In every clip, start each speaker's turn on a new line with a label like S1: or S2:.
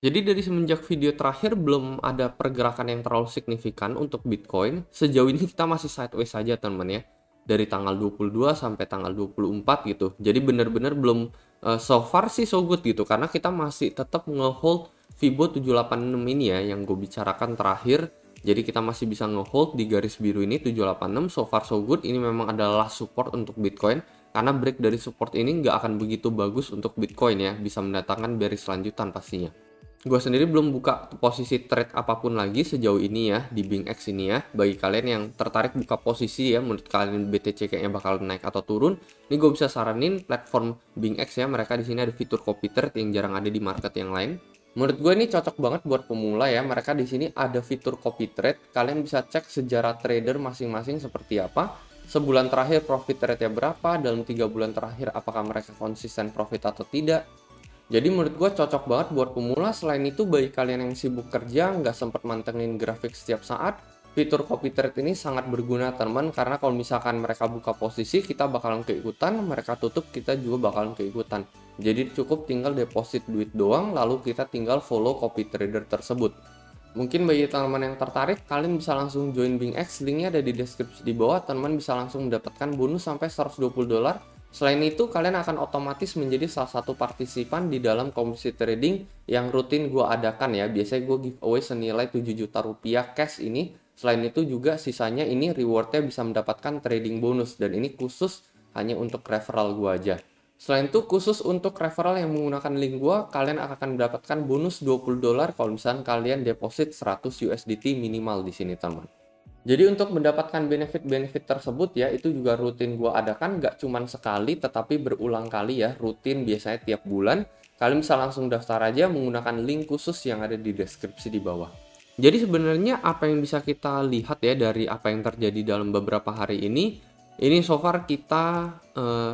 S1: Jadi dari semenjak video terakhir belum ada pergerakan yang terlalu signifikan untuk Bitcoin. Sejauh ini kita masih sideways saja teman ya. Dari tanggal 22 sampai tanggal 24 gitu. Jadi benar-benar belum so far sih so good gitu. Karena kita masih tetap ngehold Fibo 786 ini ya yang gue bicarakan terakhir. Jadi kita masih bisa ngehold di garis biru ini 786. So far so good. Ini memang adalah support untuk Bitcoin. Karena break dari support ini nggak akan begitu bagus untuk Bitcoin ya. Bisa mendatangkan bearish lanjutan pastinya. Gue sendiri belum buka posisi trade apapun lagi sejauh ini ya di BingX ini ya. Bagi kalian yang tertarik buka posisi ya, menurut kalian BTC kayaknya bakal naik atau turun, ini gue bisa saranin platform BingX ya. Mereka di sini ada fitur copy trade yang jarang ada di market yang lain. Menurut gue ini cocok banget buat pemula ya. Mereka di sini ada fitur copy trade. Kalian bisa cek sejarah trader masing-masing seperti apa. Sebulan terakhir profit rate-nya berapa, dalam 3 bulan terakhir apakah mereka konsisten profit atau tidak. Jadi menurut gue cocok banget buat pemula. Selain itu bagi kalian yang sibuk kerja, nggak sempat mantengin grafik setiap saat, fitur copy trade ini sangat berguna teman, karena kalau misalkan mereka buka posisi, kita bakalan keikutan, mereka tutup, kita juga bakalan keikutan. Jadi cukup tinggal deposit duit doang, lalu kita tinggal follow copy trader tersebut. Mungkin bagi teman-teman yang tertarik, kalian bisa langsung join BingX, linknya ada di deskripsi di bawah, teman bisa langsung mendapatkan bonus sampai $120. Selain itu, kalian akan otomatis menjadi salah satu partisipan di dalam komisi trading yang rutin gue adakan ya. Biasanya gue giveaway senilai 7 juta rupiah cash ini. Selain itu juga sisanya ini rewardnya bisa mendapatkan trading bonus. Dan ini khusus hanya untuk referral gue aja. Selain itu khusus untuk referral yang menggunakan link gue, kalian akan mendapatkan bonus $20 kalau misalnya kalian deposit 100 USDT minimal di sini teman. Jadi untuk mendapatkan benefit-benefit tersebut ya, itu juga rutin gue adakan, nggak cuman sekali tetapi berulang kali ya, rutin biasanya tiap bulan. Kalian bisa langsung daftar aja menggunakan link khusus yang ada di deskripsi di bawah. Jadi sebenarnya apa yang bisa kita lihat ya dari apa yang terjadi dalam beberapa hari ini so far kita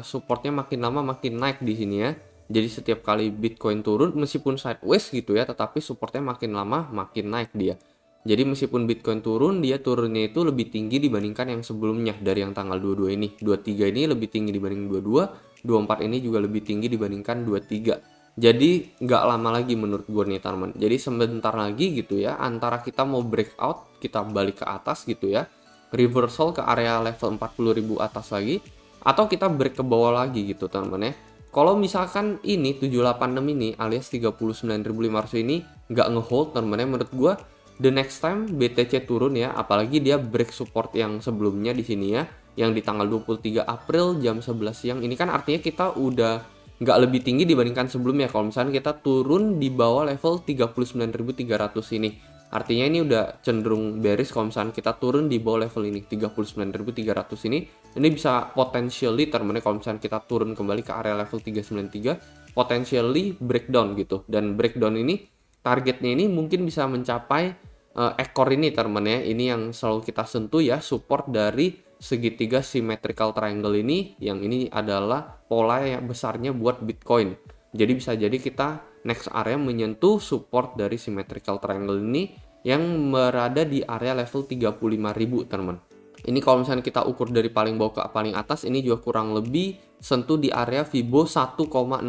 S1: supportnya makin lama makin naik di sini ya. Jadi setiap kali Bitcoin turun meskipun sideways gitu ya, tetapi supportnya makin lama makin naik dia. Jadi meskipun Bitcoin turun, dia turunnya itu lebih tinggi dibandingkan yang sebelumnya dari yang tanggal 22 ini. 23 ini lebih tinggi dibanding 22, 24 ini juga lebih tinggi dibandingkan 23. Jadi nggak lama lagi menurut gue nih teman. Jadi sebentar lagi gitu ya, antara kita mau breakout, kita balik ke atas gitu ya, reversal ke area level 40.000 atas lagi, atau kita break ke bawah lagi gitu teman ya. Kalau misalkan ini 786 ini alias 39.500 ini nggak ngehold teman ya, menurut gue the next time BTC turun ya, apalagi dia break support yang sebelumnya di sini ya, yang di tanggal 23 April jam 11 siang. Ini kan artinya kita udah nggak lebih tinggi dibandingkan sebelumnya. Kalau misalnya kita turun di bawah level 39.300 ini, artinya ini udah cenderung bearish. Kalau misalnya kita turun di bawah level ini 39.300 ini bisa potentially termene kalau misalnya kita turun kembali ke area level 393, potentially breakdown gitu. Dan breakdown ini targetnya ini mungkin bisa mencapai ekor ini teman-teman ya. Ini yang selalu kita sentuh ya, support dari segitiga symmetrical triangle ini, yang ini adalah pola yang besarnya buat Bitcoin. Jadi bisa jadi kita next area menyentuh support dari symmetrical triangle ini yang berada di area level 35.000 teman-teman. Ini kalau misalnya kita ukur dari paling bawah ke paling atas, ini juga kurang lebih sentuh di area Fibo 1,618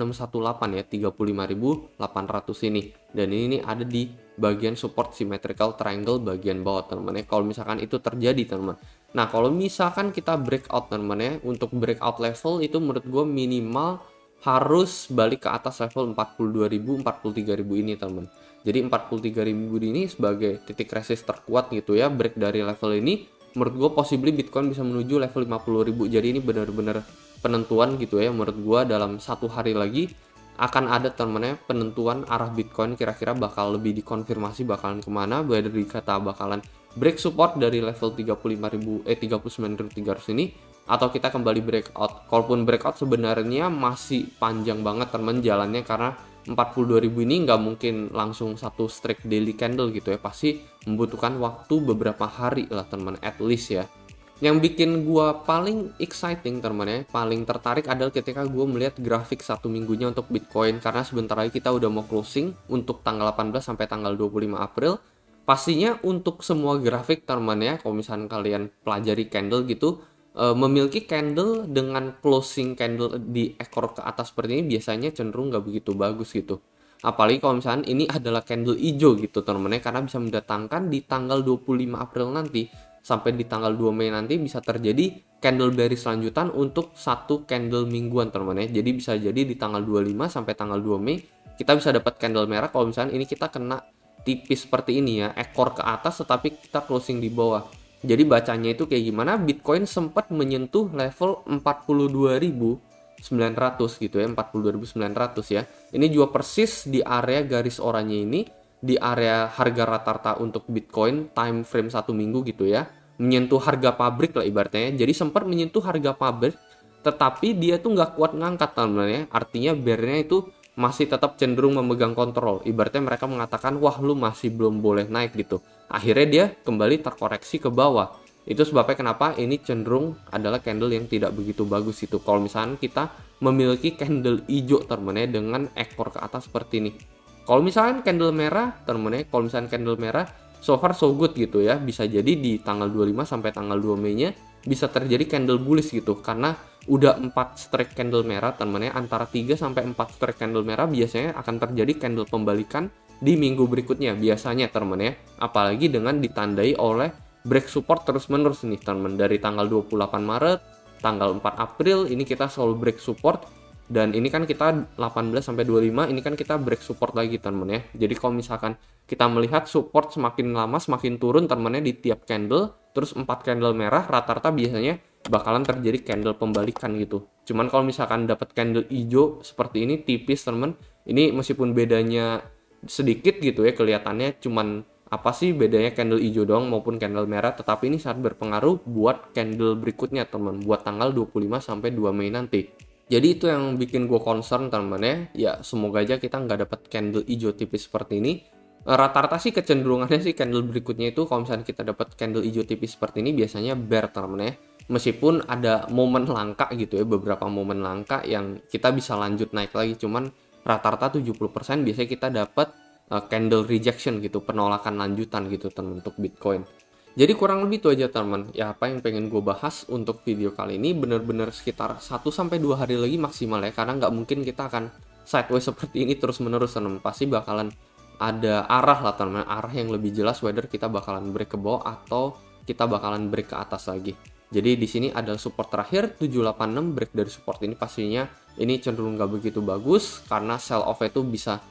S1: ya, 35.800 ini. Dan ini ada di bagian support symmetrical triangle bagian bawah teman-teman ya. Kalau misalkan itu terjadi teman-teman. Nah kalau misalkan kita breakout teman-teman ya, untuk breakout level itu menurut gue minimal harus balik ke atas level 42.000, 43.000 ini teman-teman. Jadi 43.000 ini sebagai titik resist terkuat gitu ya, break dari level ini. Menurut gue possibly Bitcoin bisa menuju level 50.000. Jadi ini benar-benar penentuan gitu ya. Menurut gue dalam satu hari lagi akan ada temennya penentuan arah Bitcoin kira-kira bakal lebih dikonfirmasi bakalan kemana. Whether dikata bakalan break support dari level 39.300 ini, atau kita kembali breakout. Kalaupun breakout sebenarnya masih panjang banget teman jalannya, karena 42.000 ini nggak mungkin langsung satu strike daily candle gitu ya, pasti membutuhkan waktu beberapa hari lah teman, at least ya. Yang bikin gua paling exciting teman ya, paling tertarik adalah ketika gua melihat grafik satu minggunya untuk Bitcoin, karena sebentar lagi kita udah mau closing untuk tanggal 18 sampai tanggal 25 April. Pastinya untuk semua grafik teman ya, kalau misalnya kalian pelajari candle gitu, memiliki candle dengan closing candle di ekor ke atas seperti ini biasanya cenderung nggak begitu bagus gitu. Apalagi kalau misalnya ini adalah candle hijau gitu teman-teman ya, karena bisa mendatangkan di tanggal 25 April nanti sampai di tanggal 2 Mei nanti bisa terjadi candle bearish lanjutan untuk satu candle mingguan teman-teman ya. Jadi bisa jadi di tanggal 25 sampai tanggal 2 Mei kita bisa dapat candle merah kalau misalnya ini kita kena tipis seperti ini ya, ekor ke atas tetapi kita closing di bawah. Jadi bacanya itu kayak gimana? Bitcoin sempat menyentuh level 42.900 gitu ya, 42.900 ya. Ini juga persis di area garis oranye ini, di area harga rata-rata untuk Bitcoin time frame 1 minggu gitu ya, menyentuh harga pabrik lah ibaratnya. Jadi sempat menyentuh harga pabrik, tetapi dia tuh nggak kuat ngangkat teman-teman ya. Artinya bearnya itu masih tetap cenderung memegang kontrol. Ibaratnya mereka mengatakan, wah lu masih belum boleh naik gitu. Akhirnya dia kembali terkoreksi ke bawah. Itu sebabnya kenapa ini cenderung adalah candle yang tidak begitu bagus itu. Kalau misalnya kita memiliki candle hijau teman-teman ya, dengan ekor ke atas seperti ini. Kalau misalnya candle merah, teman-teman ya, kalau misalnya candle merah, so far so good gitu ya. Bisa jadi di tanggal 25 sampai tanggal 2 Mei-nya bisa terjadi candle bullish gitu. Karena udah 4 strike candle merah, teman-teman ya, antara 3 sampai 4 strike candle merah biasanya akan terjadi candle pembalikan di minggu berikutnya biasanya, teman-teman ya. Apalagi dengan ditandai oleh break support terus-menerus nih, teman-teman. Dari tanggal 28 Maret, tanggal 4 April ini kita selalu break support. Dan ini kan kita 18 sampai 25 ini kan kita break support lagi teman-teman ya. Jadi kalau misalkan kita melihat support semakin lama semakin turun teman-teman ya di tiap candle, terus 4 candle merah rata-rata biasanya bakalan terjadi candle pembalikan gitu. Cuman kalau misalkan dapat candle hijau seperti ini tipis teman-teman, ini meskipun bedanya sedikit gitu ya kelihatannya, cuman apa sih bedanya candle hijau doang maupun candle merah, tetapi ini sangat berpengaruh buat candle berikutnya teman, buat tanggal 25 sampai 2 Mei nanti. Jadi itu yang bikin gue concern teman-teman ya. Ya semoga aja kita nggak dapat candle hijau tipis seperti ini. Rata-rata sih kecenderungannya sih candle berikutnya itu kalau misalnya kita dapat candle hijau tipis seperti ini biasanya bear teman-teman ya. Meskipun ada momen langka gitu ya, beberapa momen langka yang kita bisa lanjut naik lagi. Cuman rata-rata 70% biasanya kita dapat candle rejection gitu, penolakan lanjutan gitu teman untuk Bitcoin. Jadi kurang lebih itu aja teman. Ya apa yang pengen gue bahas untuk video kali ini, bener-bener sekitar 1-2 hari lagi maksimal ya. Karena nggak mungkin kita akan sideways seperti ini terus-menerus teman. Pasti bakalan ada arah lah teman, arah yang lebih jelas whether kita bakalan break ke bawah atau kita bakalan break ke atas lagi. Jadi di sini ada support terakhir 786, break dari support ini pastinya ini cenderung nggak begitu bagus karena sell off itu bisa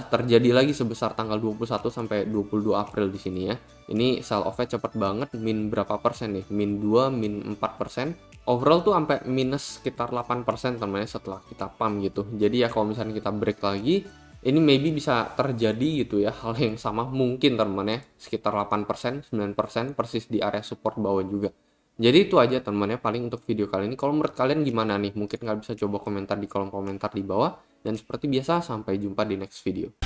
S1: terjadi lagi sebesar tanggal 21 sampai 22 April di sini ya. Ini sell off-nya cepet banget, min berapa persen nih? Min 2, min 4%. Overall tuh sampai minus sekitar 8% teman-teman setelah kita pump gitu. Jadi ya kalau misalnya kita break lagi, ini maybe bisa terjadi gitu ya, hal yang sama mungkin teman-teman ya, sekitar 8%, 9% persis di area support bawah juga. Jadi itu aja teman-teman ya paling untuk video kali ini. Kalau menurut kalian gimana nih? Mungkin kalian bisa coba komentar di kolom komentar di bawah. Dan seperti biasa, sampai jumpa di next video.